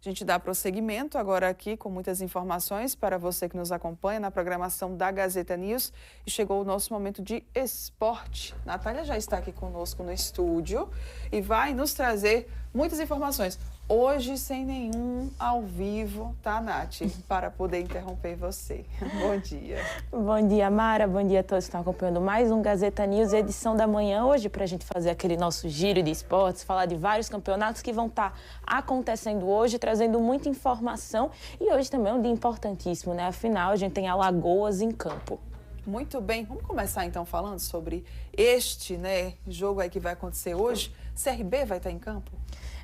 A gente dá prosseguimento agora aqui com muitas informações para você que nos acompanha na programação da Gazeta News. E chegou o nosso momento de esporte. Natália já está aqui conosco no estúdio e vai nos trazer muitas informações. Hoje sem nenhum ao vivo, tá, Nath? Para poder interromper você. Bom dia. Bom dia, Mara. Bom dia a todos que estão acompanhando mais um Gazeta News, edição da manhã hoje, para a gente fazer aquele nosso giro de esportes, falar de vários campeonatos que vão estar acontecendo hoje, trazendo muita informação. E hoje também é um dia importantíssimo, né? Afinal, a gente tem Alagoas em campo. Muito bem, vamos começar então falando sobre este, jogo aí que vai acontecer hoje. CRB vai estar em campo?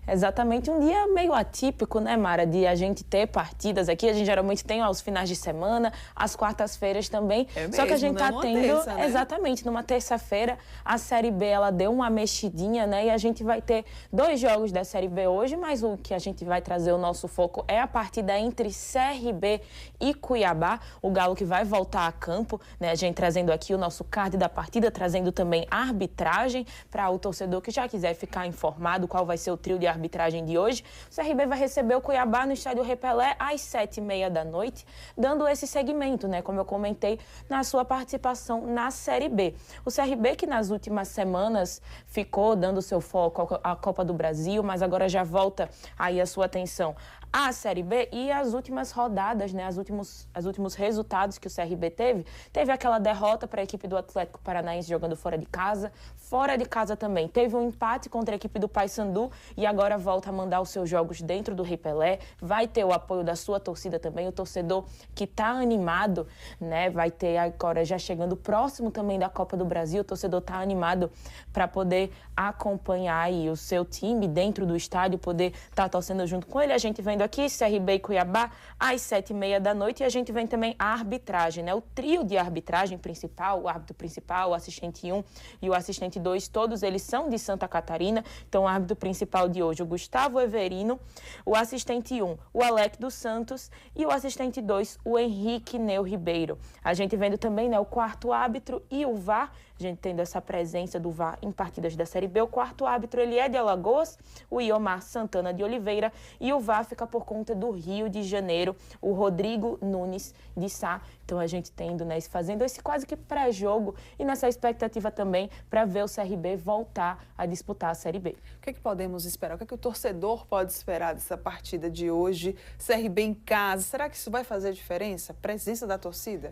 Exatamente, um dia meio atípico, né, Mara, de a gente ter partidas aqui. A gente geralmente tem aos finais de semana, às quartas-feiras também. Só que a gente está tendo, terça, né? Exatamente, numa terça-feira, a Série B, ela deu uma mexidinha, né, e a gente vai ter 2 jogos da Série B hoje, mas o que a gente vai trazer o nosso foco é a partida entre CRB e Cuiabá, o Galo que vai voltar a campo, né, a gente trazendo aqui o nosso card da partida, trazendo também a arbitragem para o torcedor que já quiser ficar informado qual vai ser o trio de arbitragem de hoje. O CRB vai receber o Cuiabá no estádio Rei Pelé às 7h30 da noite, dando esse segmento, né, como eu comentei, na sua participação na Série B. O CRB que nas últimas semanas ficou dando seu foco à Copa do Brasil, mas agora já volta aí a sua atenção à Série B e as últimas rodadas, né, os últimos resultados que o CRB teve aquela derrota para a equipe do Atlético Paranaense jogando fora de casa também. Teve um empate contra a equipe do Paysandu e agora volta a mandar os seus jogos dentro do Rei Pelé. Vai ter o apoio da sua torcida também, o torcedor que está animado, né, vai ter agora já chegando próximo também da Copa do Brasil, o torcedor está animado para poder acompanhar aí o seu time dentro do estádio, poder estar torcendo junto com ele. A gente vendo aqui CRB e Cuiabá às 7h30 da noite e a gente vem também a arbitragem, né? O trio de arbitragem principal, o árbitro principal, o assistente 1 e o assistente 2, todos eles são de Santa Catarina. Então o árbitro principal de hoje, o Gustavo Everino, o assistente 1, o Alec dos Santos e o assistente 2, o Henrique Neu Ribeiro. A gente vendo também, né, o quarto árbitro e o VAR, a gente tendo essa presença do VAR em partidas da Série B. O quarto árbitro, ele é de Alagoas, o Iomar Santana de Oliveira, e o VAR fica por conta do Rio de Janeiro, o Rodrigo Nunes de Sá. Então a gente tendo, né, fazendo esse quase que pré-jogo e nessa expectativa também para ver o CRB voltar a disputar a Série B. O que podemos esperar? O que o torcedor pode esperar dessa partida de hoje? CRB em casa, será que isso vai fazer diferença? Presença da torcida?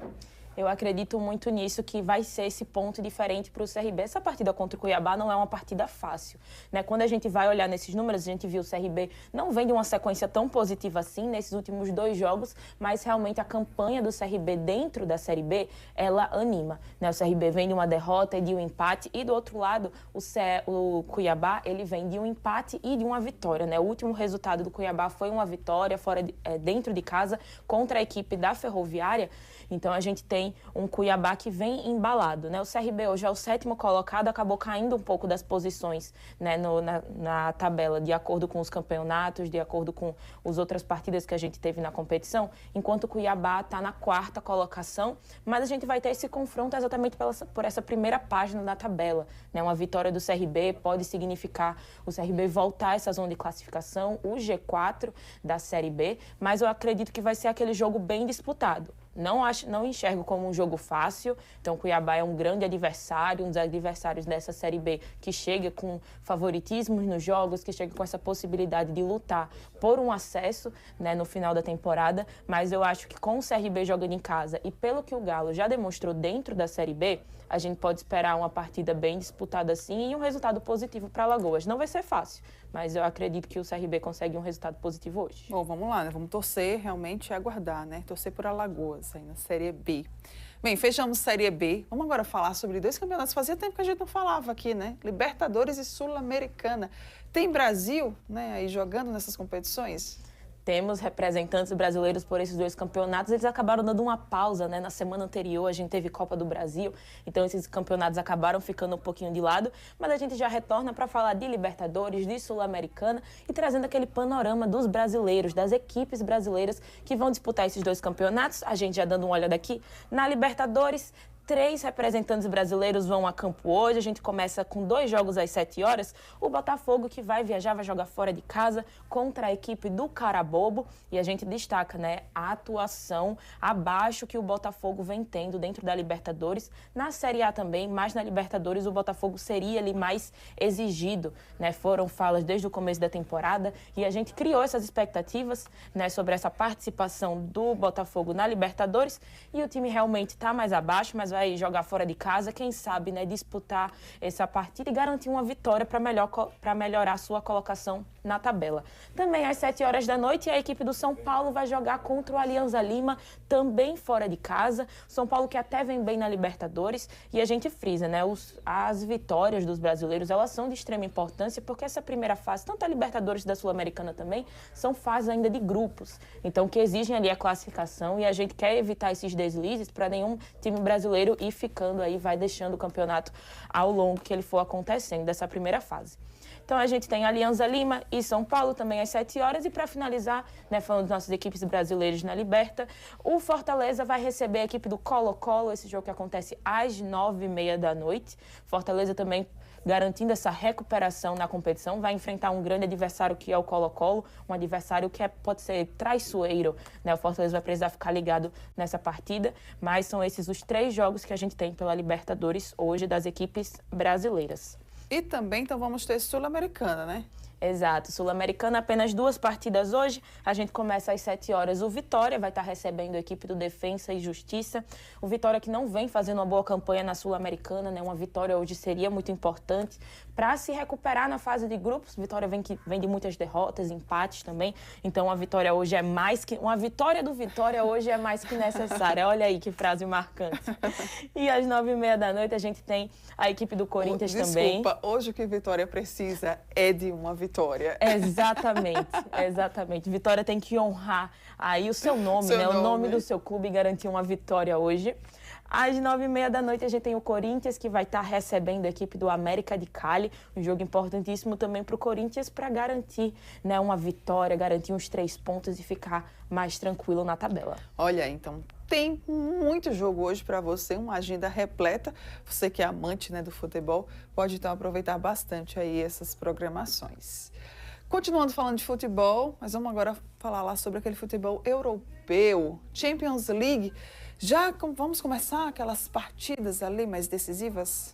Eu acredito muito nisso, que vai ser esse ponto diferente para o CRB. Essa partida contra o Cuiabá não é uma partida fácil, né? Quando a gente vai olhar nesses números, a gente viu o CRB não vem de uma sequência tão positiva assim nesses últimos 2 jogos, mas realmente a campanha do CRB dentro da Série B, ela anima, né? O CRB vem de uma derrota e de um empate, e do outro lado, o Cuiabá, ele vem de um empate e de uma vitória, né? O último resultado do Cuiabá foi uma vitória dentro de casa contra a equipe da Ferroviária. Então a gente tem um Cuiabá que vem embalado, né? O CRB hoje é o 7º colocado, acabou caindo um pouco das posições, né, na tabela, de acordo com os campeonatos, de acordo com as outras partidas que a gente teve na competição, enquanto o Cuiabá está na 4ª colocação, mas a gente vai ter esse confronto exatamente por essa primeira página da tabela, né? Uma vitória do CRB pode significar o CRB voltar a essa zona de classificação, o G4 da Série B, mas eu acredito que vai ser aquele jogo bem disputado. Não enxergo como um jogo fácil. Então, o Cuiabá é um grande adversário, um dos adversários dessa Série B que chega com favoritismo nos jogos, que chega com essa possibilidade de lutar por um acesso, né, no final da temporada. Mas eu acho que com o CRB jogando em casa e pelo que o Galo já demonstrou dentro da Série B, a gente pode esperar uma partida bem disputada assim e um resultado positivo para Alagoas. Não vai ser fácil, mas eu acredito que o CRB consegue um resultado positivo hoje. Bom, vamos lá, né? Vamos torcer realmente e aguardar, né? Torcer por Alagoas aí na Série B. Bem, fechamos Série B. Vamos agora falar sobre 2 campeonatos. Fazia tempo que a gente não falava aqui, né? Libertadores e Sul-Americana. Tem Brasil, né, aí jogando nessas competições? Temos representantes brasileiros por esses 2 campeonatos. Eles acabaram dando uma pausa, né? Na semana anterior a gente teve Copa do Brasil, então esses campeonatos acabaram ficando um pouquinho de lado, mas a gente já retorna para falar de Libertadores, de Sul-Americana e trazendo aquele panorama dos brasileiros, das equipes brasileiras que vão disputar esses 2 campeonatos. A gente já dando uma olhada aqui na Libertadores. 3 representantes brasileiros vão a campo hoje. A gente começa com 2 jogos às 7 horas. O Botafogo, que vai viajar, vai jogar fora de casa contra a equipe do Carabobo. E a gente destaca, né, a atuação abaixo que o Botafogo vem tendo dentro da Libertadores. Na Série A também, mas na Libertadores o Botafogo seria ali mais exigido, né? Foram falas desde o começo da temporada e a gente criou essas expectativas, né, sobre essa participação do Botafogo na Libertadores. E o time realmente está mais abaixo, mas vai jogar fora de casa, quem sabe, né, disputar essa partida e garantir uma vitória para melhorar sua colocação na tabela. Também às 7 horas da noite, a equipe do São Paulo vai jogar contra o Alianza Lima, também fora de casa. São Paulo que até vem bem na Libertadores e a gente frisa, né, as vitórias dos brasileiros, elas são de extrema importância porque essa primeira fase, tanto a Libertadores da Sul-Americana também, são fases ainda de grupos, então que exigem ali a classificação e a gente quer evitar esses deslizes para nenhum time brasileiro ir ficando aí, vai deixando o campeonato ao longo que ele for acontecendo dessa primeira fase. Então a gente tem Alianza Lima e São Paulo também às 7 horas. E para finalizar, né, falando das nossas equipes brasileiras na Liberta, o Fortaleza vai receber a equipe do Colo-Colo, esse jogo que acontece às 9h30 da noite. Fortaleza também garantindo essa recuperação na competição, vai enfrentar um grande adversário que é o Colo-Colo, um adversário que pode ser traiçoeiro, né? O Fortaleza vai precisar ficar ligado nessa partida, mas são esses os 3 jogos que a gente tem pela Libertadores hoje das equipes brasileiras. E também, então, vamos ter Sul-Americana, né? Exato, Sul-Americana, apenas 2 partidas hoje. A gente começa às 7 horas. O Vitória vai estar recebendo a equipe do Defensa e Justiça. O Vitória que não vem fazendo uma boa campanha na Sul-Americana, né? Uma vitória hoje seria muito importante para se recuperar na fase de grupos. Vitória vem de muitas derrotas, empates também. Então, a vitória hoje é mais que... Uma vitória do Vitória hoje é mais que necessária. Olha aí que frase marcante. E às 9h30 da noite a gente tem a equipe do Corinthians também. Desculpa, hoje o que Vitória precisa é de uma vitória. Exatamente, exatamente. Vitória tem que honrar aí o seu nome, né? O nome do seu clube e garantir uma vitória hoje. Às 9h30 da noite a gente tem o Corinthians, que vai estar recebendo a equipe do América de Cali. Um jogo importantíssimo também para o Corinthians para garantir, né, uma vitória, garantir uns 3 pontos e ficar mais tranquilo na tabela. Olha, então tem muito jogo hoje para você, uma agenda repleta. Você que é amante, né, do futebol, pode então aproveitar bastante aí essas programações. Continuando falando de futebol, mas vamos agora falar lá sobre aquele futebol europeu, Champions League. Vamos começar aquelas partidas ali mais decisivas?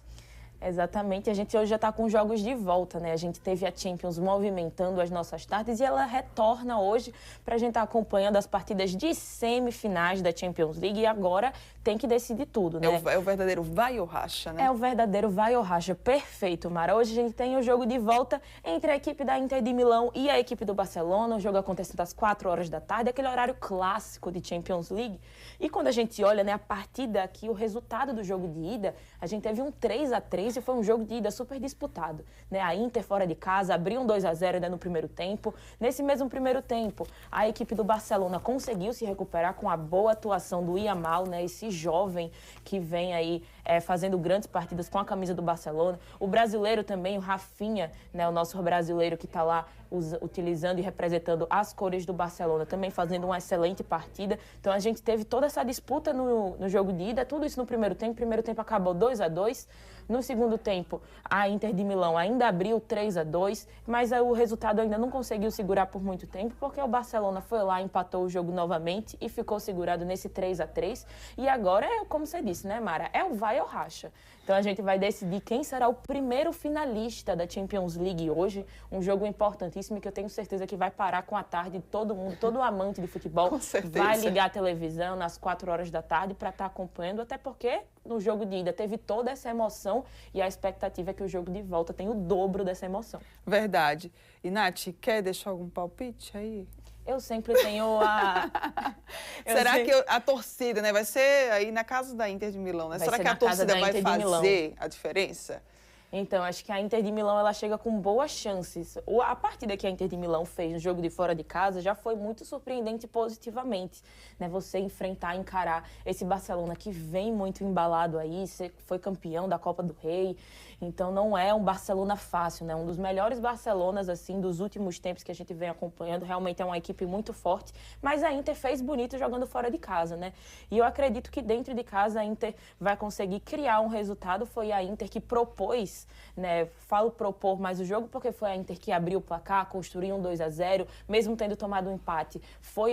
Exatamente, a gente hoje já está com jogos de volta, né? A gente teve a Champions movimentando as nossas tardes e ela retorna hoje para a gente estar acompanhando as partidas de semifinais da Champions League e agora tem que decidir tudo, né? É o verdadeiro vai ou racha, né? É o verdadeiro vai ou racha, perfeito, Mara. Hoje a gente tem o jogo de volta entre a equipe da Inter de Milão e a equipe do Barcelona. O jogo acontecendo às 4 horas da tarde, aquele horário clássico de Champions League. E quando a gente olha, né, a partida aqui, o resultado do jogo de ida, a gente teve um 3-3 e foi um jogo de ida super disputado, né? A Inter fora de casa abriu um 2-0 ainda no primeiro tempo. Nesse mesmo primeiro tempo, a equipe do Barcelona conseguiu se recuperar com a boa atuação do Yamal, né? Esse jovem que vem aí fazendo grandes partidas com a camisa do Barcelona. O brasileiro também, o Rafinha, né? O nosso brasileiro que está lá utilizando e representando as cores do Barcelona, também fazendo uma excelente partida. Então a gente teve toda essa disputa no jogo de ida, tudo isso no primeiro tempo. O primeiro tempo acabou 2-2. No segundo tempo, a Inter de Milão ainda abriu 3-2, mas o resultado ainda não conseguiu segurar por muito tempo, porque o Barcelona foi lá, empatou o jogo novamente e ficou segurado nesse 3-3. E agora é, como você disse, né, Mara? É o vai ou racha. Então a gente vai decidir quem será o primeiro finalista da Champions League hoje. Um jogo importantíssimo que eu tenho certeza que vai parar com a tarde todo mundo, todo amante de futebol vai ligar a televisão nas 4 horas da tarde para estar acompanhando, até porque no jogo de ida teve toda essa emoção e a expectativa é que o jogo de volta tenha o dobro dessa emoção. Verdade. E, Nath, quer deixar algum palpite aí? Eu sempre tenho a... Será que a torcida, né, vai ser aí na casa da Inter de Milão, né? Será que a torcida vai fazer a diferença? Então, acho que a Inter de Milão ela chega com boas chances. A partida que a Inter de Milão fez no jogo de fora de casa já foi muito surpreendente positivamente, né? Você enfrentar, encarar esse Barcelona que vem muito embalado aí, foi campeão da Copa do Rei. Então, não é um Barcelona fácil, né? Um dos melhores Barcelonas, assim, dos últimos tempos que a gente vem acompanhando. Realmente é uma equipe muito forte, mas a Inter fez bonito jogando fora de casa, né? E eu acredito que dentro de casa a Inter vai conseguir criar um resultado. Foi a Inter que propôs, né? Falo propor mais o jogo porque foi a Inter que abriu o placar, construiu um 2-0, mesmo tendo tomado um empate.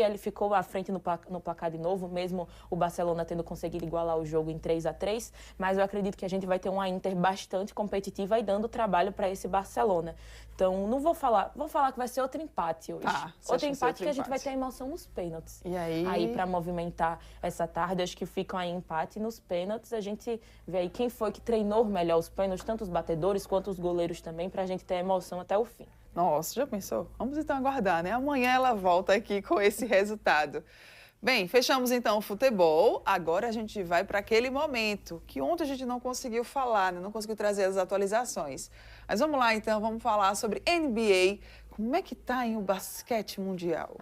Ele ficou à frente no placar de novo, mesmo o Barcelona tendo conseguido igualar o jogo em 3-3, mas eu acredito que a gente vai ter uma Inter bastante competitiva e dando trabalho para esse Barcelona. Então, não vou falar que vai ser outro empate hoje. Outro empate que a gente vai ter a emoção nos pênaltis. E aí? Aí, para movimentar essa tarde, acho que ficam aí empate. Nos pênaltis, a gente vê aí quem foi que treinou melhor os pênaltis, tanto os batedores quanto os goleiros também, para a gente ter emoção até o fim. Nossa, já pensou? Vamos então aguardar, né? Amanhã ela volta aqui com esse resultado. Bem, fechamos então o futebol. Agora a gente vai para aquele momento que ontem a gente não conseguiu falar, né? Não conseguiu trazer as atualizações. Mas vamos lá então, vamos falar sobre NBA. Como é que tá aí o basquete mundial?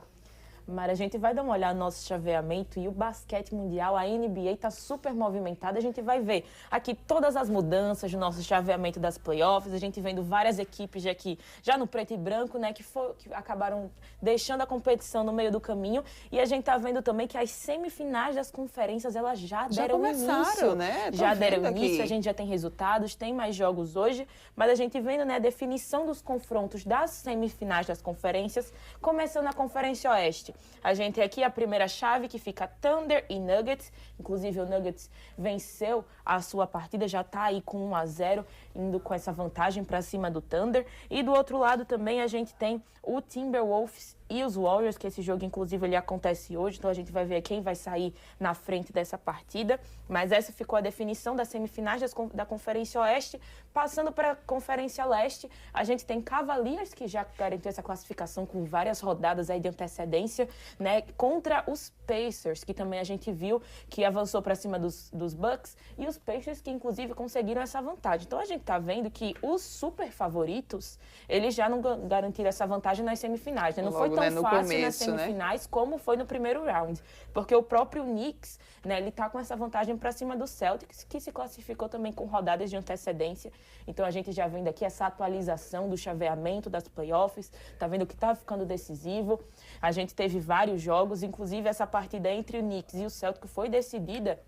Mara, a gente vai dar uma olhada no nosso chaveamento e o basquete mundial, a NBA está super movimentada. A gente vai ver aqui todas as mudanças do nosso chaveamento das playoffs. A gente vendo várias equipes aqui já no preto e branco, né, que acabaram deixando a competição no meio do caminho. E a gente tá vendo também que as semifinais das conferências, elas já deram início, né? Já deram início, aqui. A gente já tem resultados, tem mais jogos hoje, mas a gente vendo, né, a definição dos confrontos das semifinais das conferências, começando a Conferência Oeste. A gente tem aqui a primeira chave que fica Thunder e Nuggets. Inclusive o Nuggets venceu a sua partida, já está aí com 1-0, indo com essa vantagem para cima do Thunder. E do outro lado também a gente tem o Timberwolves e os Warriors, que esse jogo inclusive ele acontece hoje, então a gente vai ver quem vai sair na frente dessa partida. Mas essa ficou a definição das semifinais da Conferência Oeste. Passando para a Conferência Leste, a gente tem Cavaliers, que já garantiu essa classificação com várias rodadas aí de antecedência, né, contra os Pacers, que também a gente viu que avançou para cima dos Bucks, e os Pacers que inclusive conseguiram essa vantagem. Então a gente tá vendo que os super favoritos, eles já não garantiram essa vantagem nas semifinais, né? Não foi tão fácil nas semifinais, né, como foi no primeiro round, porque o próprio Knicks, né, ele tá com essa vantagem para cima do Celtics, que se classificou também com rodadas de antecedência. Então a gente já vendo aqui essa atualização do chaveamento das playoffs, tá vendo que tá ficando decisivo. A gente teve vários jogos, inclusive essa partida entre o Knicks e o Celtic foi decidida,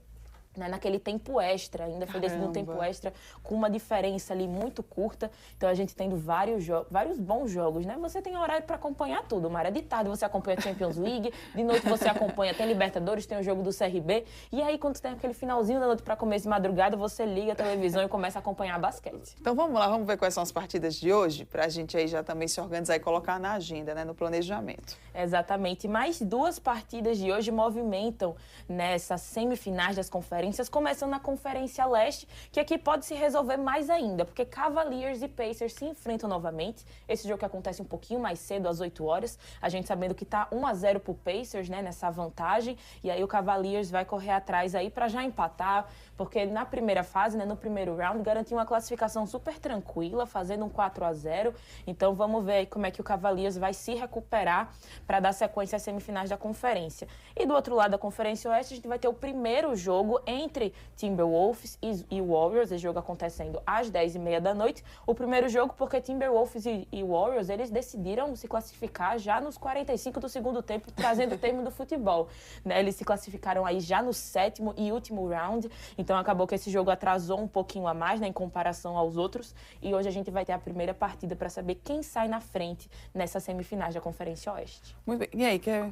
né, naquele tempo extra, ainda foi decidido um tempo extra, com uma diferença ali muito curta. Então a gente tendo vários bons jogos, né? Você tem horário para acompanhar tudo, Mara. De tarde você acompanha a Champions League, de noite você acompanha, tem Libertadores, tem o jogo do CRB. E aí, quando tem aquele finalzinho da noite para começo de madrugada, você liga a televisão e começa a acompanhar basquete. Então vamos lá, vamos ver quais são as partidas de hoje, para a gente aí já também se organizar e colocar na agenda, né, no planejamento. Exatamente. Mais duas partidas de hoje movimentam nessas semifinais das conferências, começando na Conferência Leste, que aqui pode se resolver mais ainda, porque Cavaliers e Pacers se enfrentam novamente. Esse jogo que acontece um pouquinho mais cedo, às 8 horas, a gente sabendo que tá 1-0 pro Pacers, né, nessa vantagem, e aí o Cavaliers vai correr atrás aí para já empatar, porque na primeira fase, né, no primeiro round, garantiu uma classificação super tranquila, fazendo um 4-0. Então vamos ver aí como é que o Cavaliers vai se recuperar para dar sequência às semifinais da conferência. E do outro lado da Conferência Oeste, a gente vai ter o primeiro jogo entre Timberwolves e Warriors. Esse jogo acontecendo às 10h30 da noite. O primeiro jogo porque Timberwolves e Warriors, eles decidiram se classificar já nos 45 do segundo tempo, trazendo o termo do futebol, né? Eles se classificaram aí já no 7º e último round. Então acabou que esse jogo atrasou um pouquinho a mais, né, em comparação aos outros. E hoje a gente vai ter a primeira partida para saber quem sai na frente nessas semifinais da Conferência Oeste. Muito bem. E aí, quer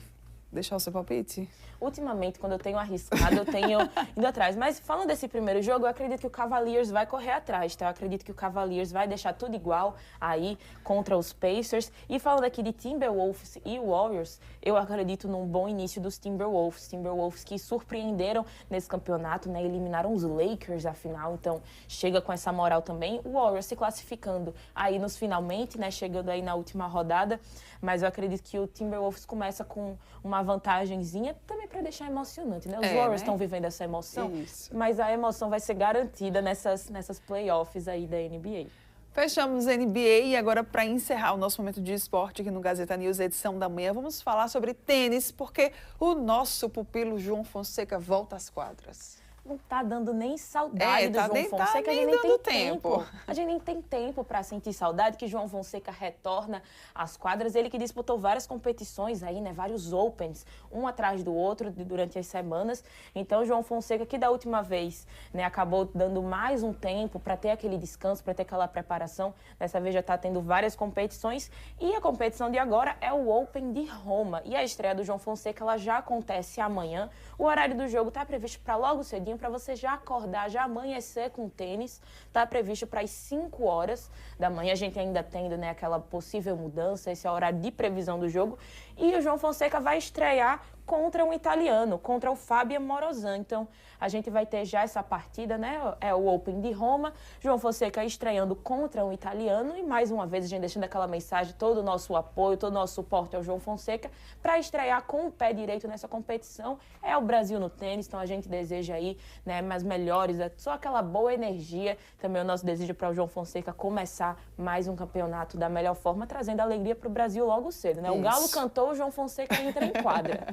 deixar o seu palpite? Ultimamente, quando eu tenho arriscado, eu tenho ido atrás. Mas falando desse primeiro jogo, eu acredito que o Cavaliers vai correr atrás, tá? Eu acredito que o Cavaliers vai deixar tudo igual aí contra os Pacers. E falando aqui de Timberwolves e Warriors, eu acredito num bom início dos Timberwolves. Timberwolves que surpreenderam nesse campeonato, né? Eliminaram os Lakers, afinal. Então, chega com essa moral também. O Warriors se classificando aí nos finalmente, né? Chegando aí na última rodada. Mas eu acredito que o Timberwolves começa com uma vantagenzinha, também para deixar emocionante, né? Os É, Warriors né? estão vivendo essa emoção, Isso. mas a emoção vai ser garantida nessas playoffs aí da NBA. Fechamos NBA e agora, para encerrar o nosso momento de esporte aqui no Gazeta News, edição da manhã, vamos falar sobre tênis, porque o nosso pupilo João Fonseca volta às quadras. Não tá dando nem saudade do João Fonseca, tá a gente nem nem tem dando tempo. A gente nem tem tempo para sentir saudade que João Fonseca retorna às quadras. Ele que disputou várias competições aí, né, vários Opens, um atrás do outro durante as semanas. Então, João Fonseca, que da última vez, né, acabou dando mais um tempo para ter aquele descanso, para ter aquela preparação. Dessa vez já está tendo várias competições e a competição de agora é o Open de Roma. E a estreia do João Fonseca, ela já acontece amanhã. O horário do jogo está previsto para logo cedinho, para você já acordar, já amanhecer com tênis. Está previsto para as 5 horas da manhã. A gente ainda tendo, né, aquela possível mudança, esse é o horário de previsão do jogo. E o João Fonseca vai estrear contra um italiano, contra o Fabio Morozan. Então, a gente vai ter já essa partida, né? É o Open de Roma. João Fonseca estreando contra um italiano. E, mais uma vez, a gente deixando aquela mensagem, todo o nosso apoio, todo o nosso suporte ao João Fonseca para estrear com o pé direito nessa competição. É o Brasil no tênis, então a gente deseja aí, né, mais melhores, só aquela boa energia. Também o nosso desejo para o João Fonseca começar mais um campeonato da melhor forma, trazendo alegria para o Brasil logo cedo, né? O Galo cantou, o João Fonseca entra em quadra.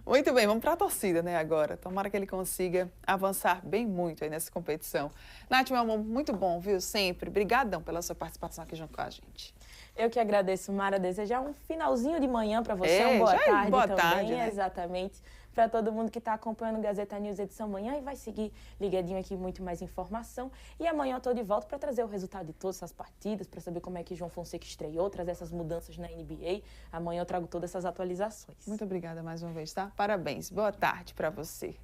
Muito bem, vamos para a torcida, né, agora. Tomara que ele consiga avançar bem muito aí nessa competição. Nath, meu amor, muito bom, viu? Sempre. Obrigadão pela sua participação aqui junto com a gente. Eu que agradeço, Mara. Desejar um finalzinho de manhã para você, uma boa tarde boa também, tarde, né? Exatamente. Para todo mundo que está acompanhando o Gazeta News edição manhã e vai seguir ligadinho aqui, muito mais informação. E amanhã eu estou de volta para trazer o resultado de todas essas partidas, para saber como é que João Fonseca estreou, trazer essas mudanças na NBA. Amanhã eu trago todas essas atualizações. Muito obrigada mais uma vez, tá? Parabéns. Boa tarde para você.